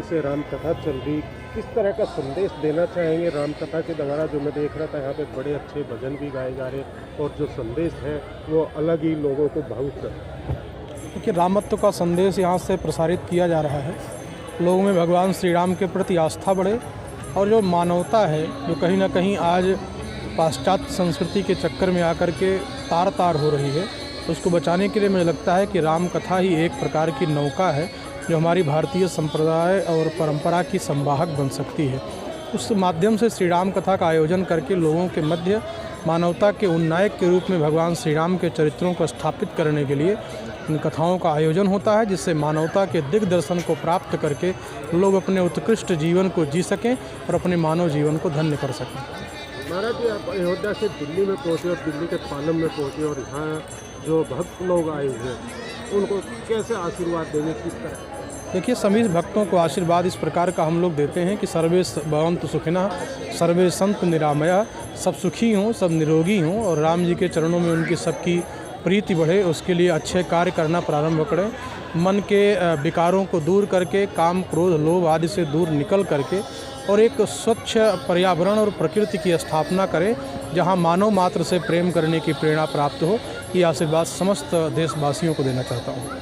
से राम कथा चल रही, किस तरह का संदेश देना चाहेंगे राम कथा के द्वारा? जो मैं देख रहा था यहाँ पे बड़े अच्छे भजन भी गाए जा रहे और जो संदेश है वो अलग ही लोगों को भावुक कर। देखिए, रामत्व का संदेश यहाँ से प्रसारित किया जा रहा है, लोगों में भगवान श्री राम के प्रति आस्था बढ़े और जो मानवता है जो कहीं ना कहीं आज पाश्चात्य संस्कृति के चक्कर में आकर के तार तार हो रही है, उसको बचाने के लिए मुझे लगता है कि राम कथा ही एक प्रकार की नौका है जो हमारी भारतीय संप्रदाय और परंपरा की संवाहक बन सकती है। उस माध्यम से श्री राम कथा का आयोजन करके लोगों के मध्य मानवता के उन्नायक के रूप में भगवान श्री राम के चरित्रों को स्थापित करने के लिए इन कथाओं का आयोजन होता है, जिससे मानवता के दिग्दर्शन को प्राप्त करके लोग अपने उत्कृष्ट जीवन को जी सकें और अपने मानव जीवन को धन्य कर सकें। महाराज जी, आप अयोध्या से दिल्ली में पहुँचे और दिल्ली के पालम में पहुँचे और यहाँ जो भक्त लोग आए हुए हैं उनको कैसे आशीर्वाद देंगे, किस तरह? देखिए, सभी भक्तों को आशीर्वाद इस प्रकार का हम लोग देते हैं कि सर्वे भवन्तु सुखिनः, सर्वे सन्तु निरामया, सब सुखी हों, सब निरोगी हों और राम जी के चरणों में उनकी सबकी प्रीति बढ़े, उसके लिए अच्छे कार्य करना प्रारंभ करें। मन के विकारों को दूर करके, काम क्रोध लोभ आदि से दूर निकल करके और एक स्वच्छ पर्यावरण और प्रकृति की स्थापना करें जहां मानव मात्र से प्रेम करने की प्रेरणा प्राप्त हो। ये आशीर्वाद समस्त देशवासियों को देना चाहता हूँ।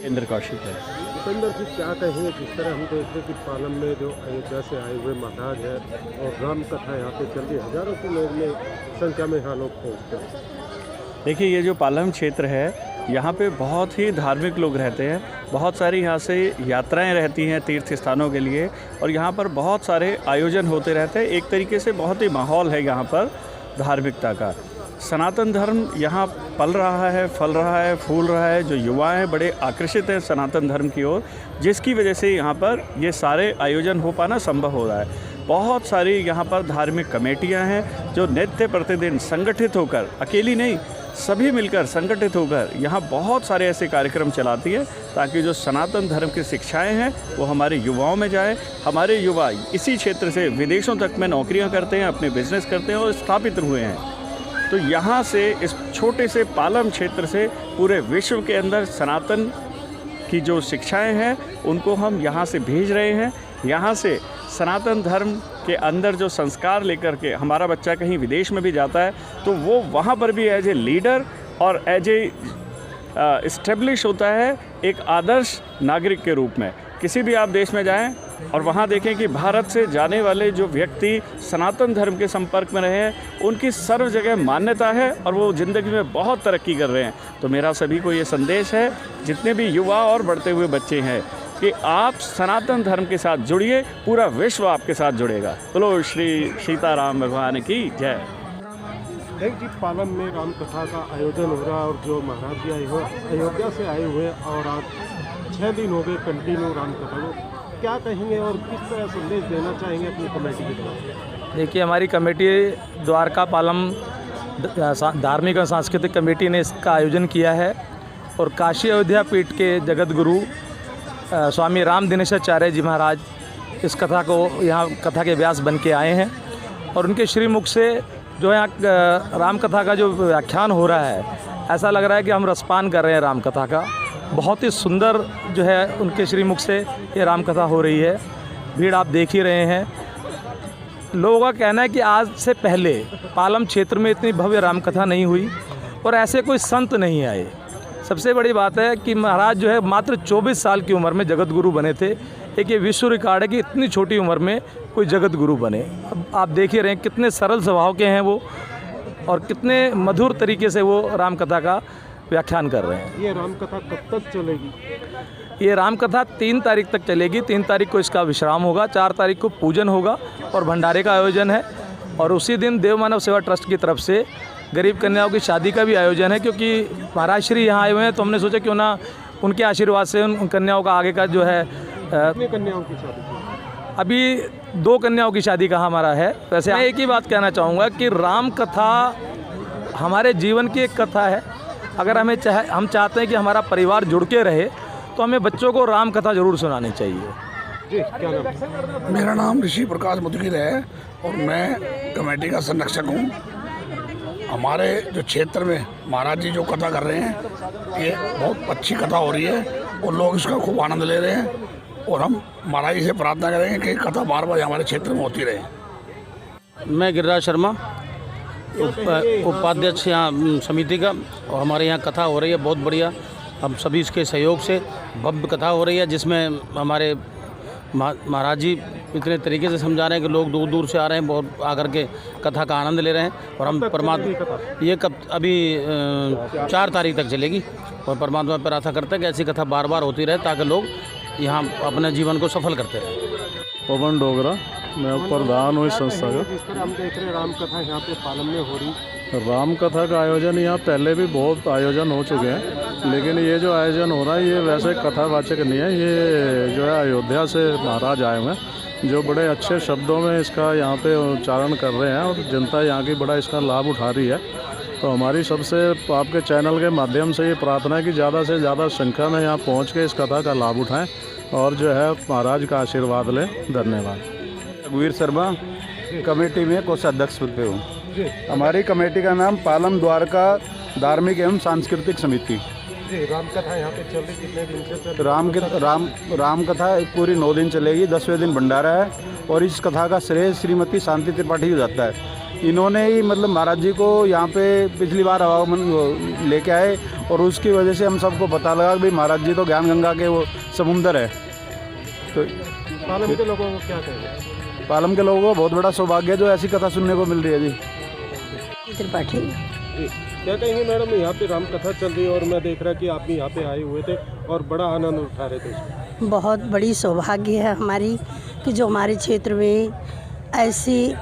इंद्र कौशिक है। उपेंद्र जी, क्या कहेंगे जिस तरह हम देखते हैं कि पालम में जो अयोध्या से आए हुए महाराज है और राम कथा यहाँ पे चल रही, हजारों की लोग में संख्या में यहाँ लोग पहुँचते हैं। देखिए, ये जो पालम क्षेत्र है यहाँ पे बहुत ही धार्मिक लोग रहते हैं, बहुत सारी यहाँ से यात्राएं रहती हैं तीर्थ स्थानों के लिए और यहाँ पर बहुत सारे आयोजन होते रहते हैं। एक तरीके से बहुत ही माहौल है यहाँ पर धार्मिकता का। सनातन धर्म यहाँ पल रहा है, फल रहा है, फूल रहा है। जो युवा हैं बड़े आकर्षित हैं सनातन धर्म की ओर, जिसकी वजह से यहाँ पर ये सारे आयोजन हो पाना संभव हो रहा है। बहुत सारी यहाँ पर धार्मिक कमेटियाँ हैं जो नित्य प्रतिदिन संगठित होकर, अकेली नहीं, सभी मिलकर संगठित होकर यहाँ बहुत सारे ऐसे कार्यक्रम चलाती है ताकि जो सनातन धर्म की शिक्षाएं हैं वो हमारे युवाओं में जाए। हमारे युवा इसी क्षेत्र से विदेशों तक में नौकरियां करते हैं, अपने बिजनेस करते हैं और स्थापित हुए हैं। तो यहाँ से इस छोटे से पालम क्षेत्र से पूरे विश्व के अंदर सनातन की जो शिक्षाएं हैं उनको हम यहाँ से भेज रहे हैं। यहाँ से सनातन धर्म के अंदर जो संस्कार लेकर के हमारा बच्चा कहीं विदेश में भी जाता है तो वो वहाँ पर भी एज ए लीडर और एज ए इस्टेब्लिश होता है एक आदर्श नागरिक के रूप में। किसी भी आप देश में जाएं और वहाँ देखें कि भारत से जाने वाले जो व्यक्ति सनातन धर्म के संपर्क में रहे हैं उनकी सर्व जगह मान्यता है और वो ज़िंदगी में बहुत तरक्की कर रहे हैं। तो मेरा सभी को ये संदेश है, जितने भी युवा और बढ़ते हुए बच्चे हैं, कि आप सनातन धर्म के साथ जुड़िए, पूरा विश्व आपके साथ जुड़ेगा। बोलो श्री सीताराम भगवान की जय। एक जी, पालम में राम कथा का आयोजन हो रहा है और जो महाराज जी आए हुए अयोध्या से आए हुए और आज 6 दिन हो गए कंटिन्यू राम कथा को, क्या कहेंगे और किस तरह संदेश देना चाहेंगे अपनी कमेटी के द्वारा? देखिए, हमारी कमेटी द्वारका पालम धार्मिक और सांस्कृतिक कमेटी ने इसका आयोजन किया है और काशी अयोध्या पीठ के जगत गुरु स्वामी राम दिनेशाचार्य जी महाराज इस कथा को यहाँ कथा के व्यास बन के आए हैं और उनके श्रीमुख से जो यहाँ राम कथा का जो व्याख्यान हो रहा है, ऐसा लग रहा है कि हम रसपान कर रहे हैं राम कथा का। बहुत ही सुंदर जो है उनके श्रीमुख से ये राम कथा हो रही है। भीड़ आप देख ही रहे हैं। लोगों का कहना है कि आज से पहले पालम क्षेत्र में इतनी भव्य राम कथा नहीं हुई और ऐसे कोई संत नहीं आए। सबसे बड़ी बात है कि महाराज जो है मात्र 24 साल की उम्र में जगत गुरु बने थे। एक ये विश्व रिकॉर्ड है कि इतनी छोटी उम्र में कोई जगत गुरु बने। अब आप देख ही रहे हैं कितने सरल स्वभाव के हैं वो और कितने मधुर तरीके से वो राम कथा का व्याख्यान कर रहे हैं। ये राम कथा कब तक चलेगी? ये राम कथा 3 तारीख तक चलेगी। 3 तारीख को इसका विश्राम होगा, 4 तारीख को पूजन होगा और भंडारे का आयोजन है और उसी दिन देव मानव सेवा ट्रस्ट की तरफ से गरीब कन्याओं की शादी का भी आयोजन है। क्योंकि महाराज श्री यहाँ आए हुए हैं तो हमने सोचा क्यों ना उनके आशीर्वाद से उन कन्याओं का आगे का जो है कितनी कन्याओं की शादी? अभी 2 कन्याओं की शादी का हमारा है। वैसे मैं एक ही बात कहना चाहूँगा कि राम कथा हमारे जीवन की एक कथा है। अगर हम चाहते हैं कि हमारा परिवार जुड़ के रहे तो हमें बच्चों को राम कथा ज़रूर सुनानी चाहिए। जी, क्या नाम? मेरा नाम ऋषि प्रकाश मुदगिर है और मैं कमेटी का संरक्षक हूँ। हमारे जो क्षेत्र में महाराज जी जो कथा कर रहे हैं ये बहुत अच्छी कथा हो रही है और लोग इसका खूब आनंद ले रहे हैं। और हम महाराज जी से प्रार्थना करेंगे कि कथा बार बार हमारे क्षेत्र में होती रहे। मैं गिरिराज शर्मा, उपाध्यक्ष यहाँ समिति का, और हमारे यहाँ कथा हो रही है बहुत बढ़िया। हम सभी इसके सहयोग से भव्य कथा हो रही है, जिसमें हमारे महाराज जी इतने तरीके से समझा रहे हैं कि लोग दूर दूर से आ रहे हैं, बहुत आकर के कथा का आनंद ले रहे हैं। और हम परमात्मा, ये कब अभी 4 तारीख तक चलेगी, और परमात्मा पर आशा करते हैं कि ऐसी कथा बार बार होती रहे, ताकि लोग यहाँ अपने जीवन को सफल करते रहें। पवन डोगरा, मैं प्रधान हूँ इस संस्था का। जिस तरह हम देख रहे हैं राम कथा यहाँ पे पालम में हो रही, राम कथा का आयोजन यहाँ पहले भी बहुत आयोजन हो चुके हैं, लेकिन ये जो आयोजन हो रहा है ये वैसे कथावाचक नहीं है। ये जो है अयोध्या से महाराज आए हुए हैं, जो बड़े अच्छे शब्दों में इसका यहाँ पे उच्चारण कर रहे हैं, और जनता यहाँ की बड़ा इसका लाभ उठा रही है। तो हमारी सबसे आपके चैनल के माध्यम से ये प्रार्थना है कि ज़्यादा से ज़्यादा संख्या में यहाँ पहुँच के इस कथा का लाभ उठाएँ और जो है महाराज का आशीर्वाद लें। धन्यवाद। रघुवीर शर्मा, कमेटी में कोषाध्यक्ष पद पे हूँ। हमारी कमेटी का नाम पालम द्वारका धार्मिक एवं सांस्कृतिक समिति। राम कथा यहाँ पे चल रही, कितने दिन से चल रही? राम कथा पूरी 9 दिन चलेगी। 10वें दिन भंडारा है, और इस कथा का श्रेय श्रीमती शांति त्रिपाठी को जाता है। इन्होंने ही मतलब महाराज जी को यहाँ पे पिछली बार आवागमन लेके आए, और उसकी वजह से हम सबको पता लगा कि भाई महाराज जी तो ज्ञान गंगा के वो समुंदर है। तो पालम के लोगों को क्या कहेंगे? पालम के लोगों को बहुत बड़ा सौभाग्य है जो ऐसी कथा सुनने को मिल रही है जी। त्रिपाठी। क्या कहेंगे मैडम, यहाँ पे राम कथा चल रही है और मैं देख रहा कि आप भी यहाँ पे आए हुए थे और बड़ा आनंद उठा रहे थे इसमें। बहुत बड़ी सौभाग्य है हमारी कि जो हमारे क्षेत्र में ऐसी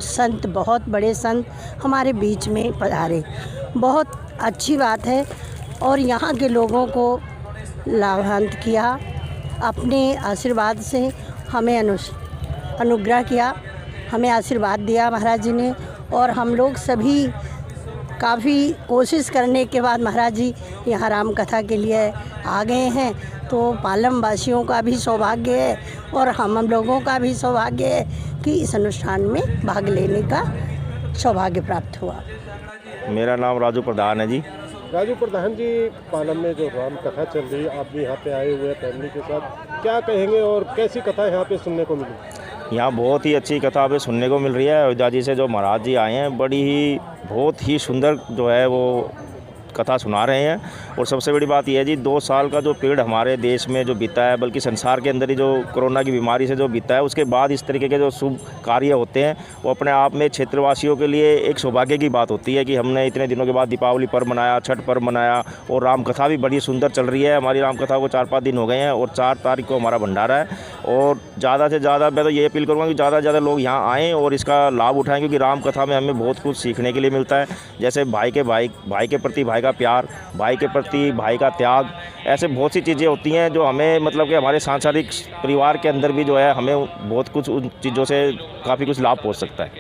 संत, बहुत बड़े संत हमारे बीच में पधारे। बहुत अच्छी बात है, और यहाँ के लोगों को लाभान्वित किया, अपने आशीर्वाद से हमें अनुग्रह किया, हमें आशीर्वाद दिया महाराज जी ने। और हम लोग सभी काफ़ी कोशिश करने के बाद महाराज जी यहाँ राम कथा के लिए आ गए हैं। तो पालम वासियों का भी सौभाग्य है, और हम लोगों का भी सौभाग्य है कि इस अनुष्ठान में भाग लेने का सौभाग्य प्राप्त हुआ। मेरा नाम राजू प्रधान है जी। राजू प्रधान जी, पालम में जो राम कथा चल रही है, आप भी यहाँ पे आए हुए हैं फैमिली के साथ, क्या कहेंगे और कैसी कथा यहाँ पे सुनने को मिली? यहाँ बहुत ही अच्छी कथा पे सुनने को मिल रही है। अयोध्या जी से जो महाराज जी आए हैं, बड़ी ही बहुत ही सुंदर जो है वो कथा सुना रहे हैं। और सबसे बड़ी बात यह है जी, 2 साल का जो पीरियड हमारे देश में जो बीता है, बल्कि संसार के अंदर ही जो कोरोना की बीमारी से जो बीता है, उसके बाद इस तरीके के जो शुभ कार्य होते हैं, वो अपने आप में क्षेत्रवासियों के लिए एक सौभाग्य की बात होती है कि हमने इतने दिनों के बाद दीपावली पर्व मनाया, छठ पर्व मनाया, और राम कथा भी बड़ी सुंदर चल रही है। हमारी राम कथा को 4-5 दिन हो गए हैं, और 4 तारीख को हमारा भंडारा है। और ज़्यादा से ज़्यादा मैं तो ये अपील करूँगा कि ज़्यादा से ज़्यादा लोग यहाँ आएँ और इसका लाभ उठाएँ, क्योंकि राम कथा में हमें बहुत कुछ सीखने के लिए मिलता है। जैसे भाई के प्रति भाई का प्यार, भाई के प्रति भाई का त्याग, ऐसे बहुत सी चीज़ें होती हैं जो हमें मतलब कि हमारे सांसारिक परिवार के अंदर भी जो है हमें बहुत कुछ उन चीज़ों से काफ़ी कुछ लाभ पहुंच सकता है।